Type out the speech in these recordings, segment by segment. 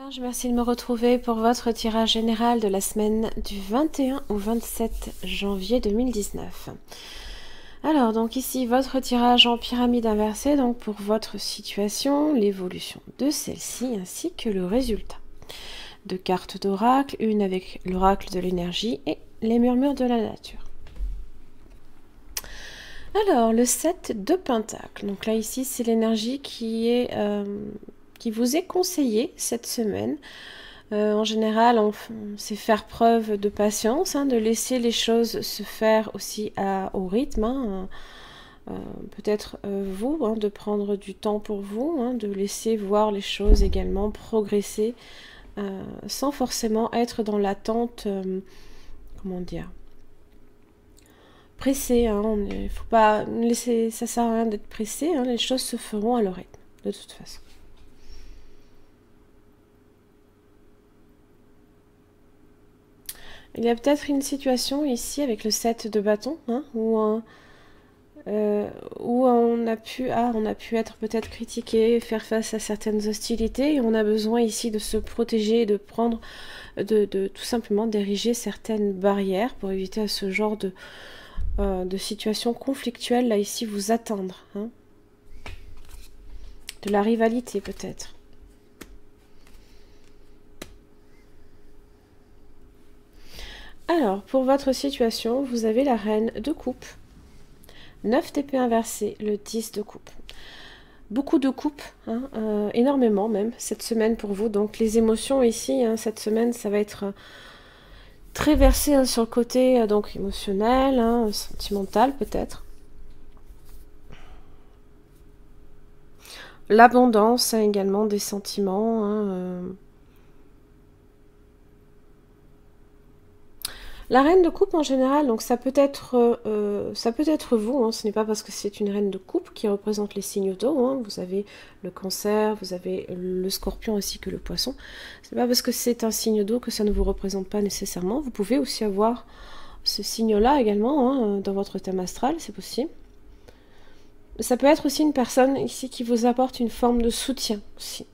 Je vous remercie de me retrouver pour votre tirage général de la semaine du 21 au 27 janvier 2019. Alors, donc ici, votre tirage en pyramide inversée, donc pour votre situation, l'évolution de celle-ci, ainsi que le résultat. Deux cartes d'oracle, une avec l'oracle de l'énergie et les murmures de la nature. Alors, le 7 de Pentacles. Donc là, ici, c'est l'énergie qui vous est conseillée cette semaine. En général, on sait faire preuve de patience, de laisser les choses se faire aussi au rythme. Peut-être vous, de prendre du temps pour vous, de laisser voir les choses également progresser, sans forcément être dans l'attente, comment dire, pressé. Il ne faut pas laisser, ça sert à rien d'être pressé. Les choses se feront à leur rythme, de toute façon. Il y a peut-être une situation ici avec le 7 de bâton, où on a pu être peut-être critiqué, faire face à certaines hostilités, et on a besoin ici de se protéger, de prendre, de tout simplement d'ériger certaines barrières pour éviter à ce genre de situation conflictuelle, là ici, vous atteindre. De la rivalité peut-être. Alors, pour votre situation, vous avez la reine de coupe, 9 d'épée inversée, le 10 de coupe. Beaucoup de coupes, énormément même, cette semaine pour vous. Donc les émotions ici, cette semaine, ça va être très versé sur le côté donc émotionnel, sentimental peut-être. L'abondance également des sentiments. La reine de coupe en général, donc ça peut être vous, ce n'est pas parce que c'est une reine de coupe qui représente les signes d'eau, vous avez le cancer, vous avez le scorpion ainsi que le poisson. Ce n'est pas parce que c'est un signe d'eau que ça ne vous représente pas nécessairement. Vous pouvez aussi avoir ce signe-là également dans votre thème astral, c'est possible. Ça peut être aussi une personne ici qui vous apporte une forme de soutien aussi.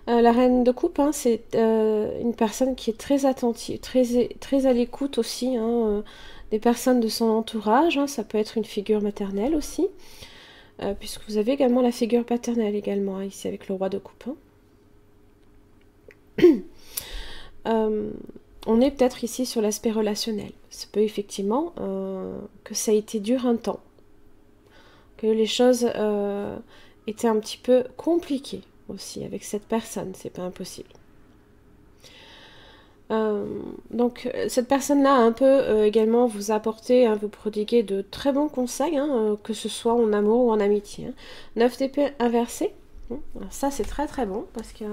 La reine de coupe, c'est une personne qui est très attentive, très à l'écoute aussi, des personnes de son entourage. Ça peut être une figure maternelle aussi, puisque vous avez également la figure paternelle également, ici avec le roi de coupe. On est peut-être ici sur l'aspect relationnel. Ça peut effectivement que ça a été dur un temps, que les choses étaient un petit peu compliquées aussi avec cette personne, c'est pas impossible. Donc cette personne-là un peu également vous apporter, vous prodiguer de très bons conseils, que ce soit en amour ou en amitié. 9 d'épée inversée, ça c'est très très bon parce que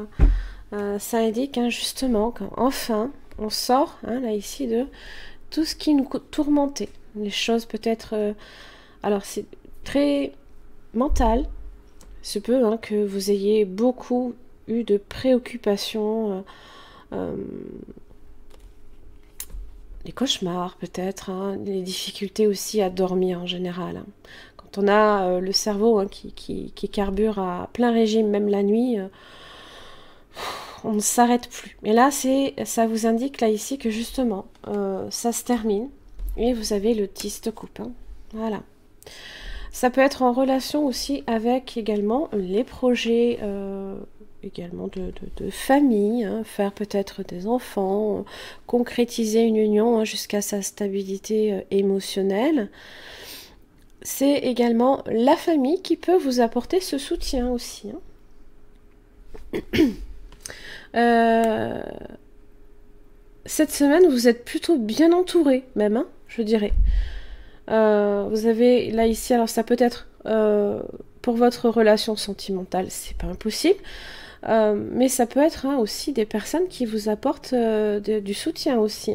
ça indique justement qu'enfin on sort là ici de tout ce qui nous tourmentait, les choses peut-être, alors c'est très mental. Se peut que vous ayez beaucoup eu de préoccupations, des cauchemars peut-être, des difficultés aussi à dormir en général. Quand on a le cerveau qui carbure à plein régime, même la nuit, on ne s'arrête plus. Et là, ça vous indique là ici que justement, ça se termine et vous avez le 10 de coupe. Voilà. Ça peut être en relation aussi avec également les projets également de famille, faire peut-être des enfants, concrétiser une union jusqu'à sa stabilité émotionnelle. C'est également la famille qui peut vous apporter ce soutien aussi. Cette semaine, vous êtes plutôt bien entouré même, je dirais. Vous avez là ici, alors ça peut être pour votre relation sentimentale, c'est pas impossible, mais ça peut être aussi des personnes qui vous apportent du soutien aussi.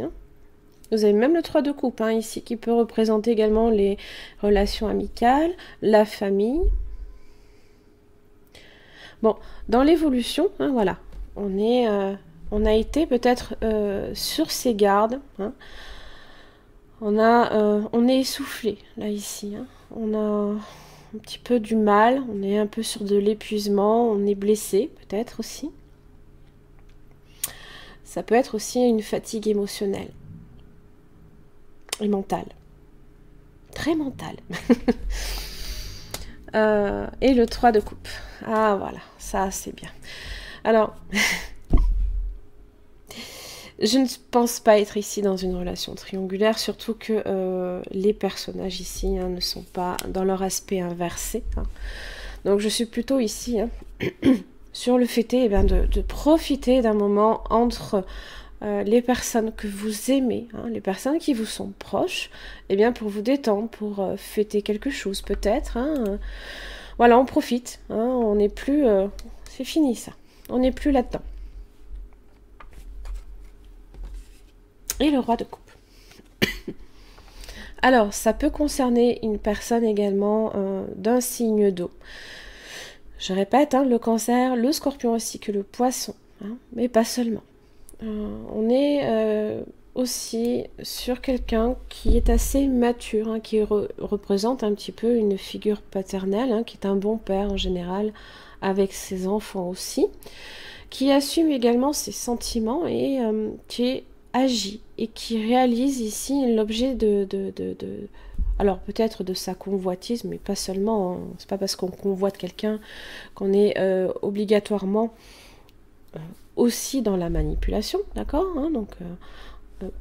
Vous avez même le 3 de coupe ici qui peut représenter également les relations amicales, la famille. Bon, dans l'évolution, voilà, on a été peut-être sur ses gardes. On est essoufflé là ici. On un petit peu du mal, on est un peu sur de l'épuisement, on est blessé peut-être aussi. Ça peut être aussi une fatigue émotionnelle et mentale. Très mentale. Et le 3 de coupe. Ah voilà, ça c'est bien. Alors, je ne pense pas être ici dans une relation triangulaire, surtout que les personnages ici ne sont pas dans leur aspect inversé. Donc je suis plutôt ici sur le fait de profiter d'un moment entre les personnes que vous aimez, les personnes qui vous sont proches, pour vous détendre, pour fêter quelque chose peut-être. Voilà, on profite. On n'est plus... c'est fini ça. On n'est plus là-dedans. Et le roi de coupe. Alors, ça peut concerner une personne également d'un signe d'eau. Je répète, le cancer, le scorpion ainsi que le poisson, mais pas seulement. On est aussi sur quelqu'un qui est assez mature, qui représente un petit peu une figure paternelle, qui est un bon père en général, avec ses enfants aussi, qui assume également ses sentiments et qui agit et qui réalise ici l'objet alors peut-être de sa convoitise, mais pas seulement. C'est pas parce qu'on convoite quelqu'un qu'on est obligatoirement aussi dans la manipulation, d'accord, donc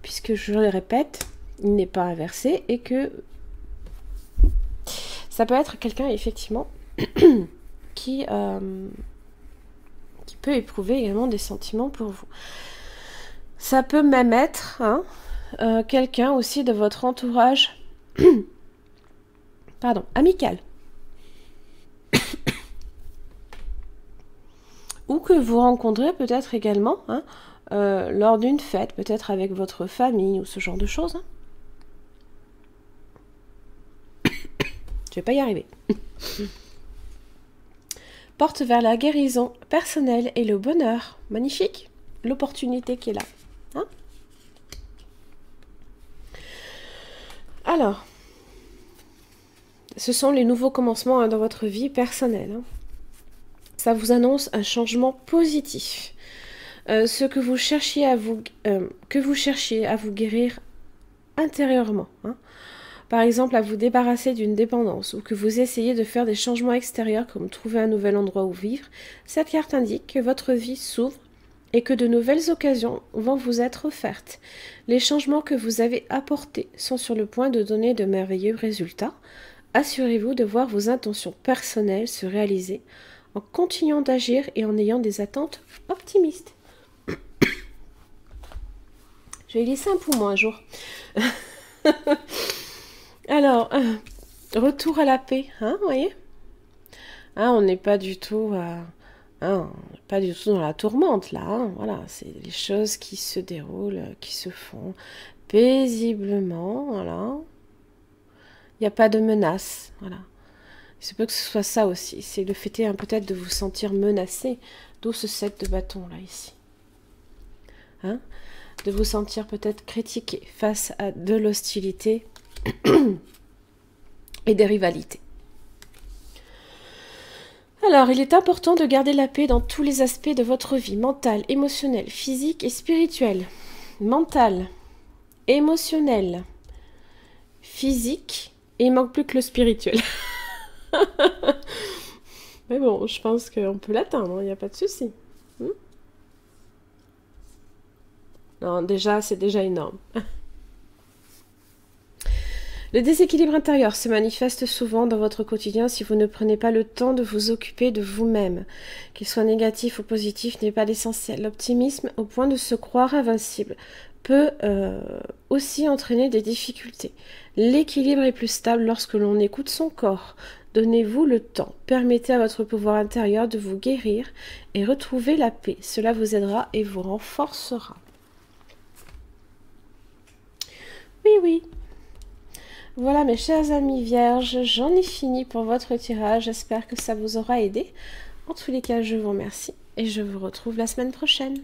puisque je le répète, il n'est pas inversé et que ça peut être quelqu'un effectivement qui peut éprouver également des sentiments pour vous. Ça peut même être quelqu'un aussi de votre entourage pardon, amical. Ou que vous rencontrez peut-être également lors d'une fête, peut-être avec votre famille ou ce genre de choses. Je vais pas y arriver. Porte vers la guérison personnelle et le bonheur. Magnifique. L'opportunité qui est là. Alors, ce sont les nouveaux commencements dans votre vie personnelle. Ça vous annonce un changement positif. Ce que vous cherchiez à vous guérir intérieurement. Par exemple, à vous débarrasser d'une dépendance ou que vous essayez de faire des changements extérieurs comme trouver un nouvel endroit où vivre, cette carte indique que votre vie s'ouvre et que de nouvelles occasions vont vous être offertes. Les changements que vous avez apportés sont sur le point de donner de merveilleux résultats. Assurez-vous de voir vos intentions personnelles se réaliser en continuant d'agir et en ayant des attentes optimistes. Je vais glisser un poumon un jour. Alors, retour à la paix, vous voyez, on n'est pas du tout... pas du tout dans la tourmente là, voilà, c'est les choses qui se déroulent, qui se font paisiblement, voilà. Il n'y a pas de menace, voilà. Il se peut que ce soit ça aussi, c'est le fait peut-être de vous sentir menacé, d'où ce 7 de bâton là ici. De vous sentir peut-être critiqué face à de l'hostilité et des rivalités. Alors, il est important de garder la paix dans tous les aspects de votre vie, mentale, émotionnelle, physique et spirituelle. Mentale, émotionnelle, physique, et il manque plus que le spirituel. Mais bon, je pense qu'on peut l'atteindre, il n'y a pas de souci. Non, déjà, c'est déjà énorme. Le déséquilibre intérieur se manifeste souvent dans votre quotidien si vous ne prenez pas le temps de vous occuper de vous-même. Qu'il soit négatif ou positif n'est pas l'essentiel. L'optimisme, au point de se croire invincible, peut aussi entraîner des difficultés. L'équilibre est plus stable lorsque l'on écoute son corps. Donnez-vous le temps. Permettez à votre pouvoir intérieur de vous guérir et retrouver la paix. Cela vous aidera et vous renforcera. Oui, oui. Voilà mes chers amis vierges, j'en ai fini pour votre tirage, j'espère que ça vous aura aidé. En tous les cas, je vous remercie et je vous retrouve la semaine prochaine.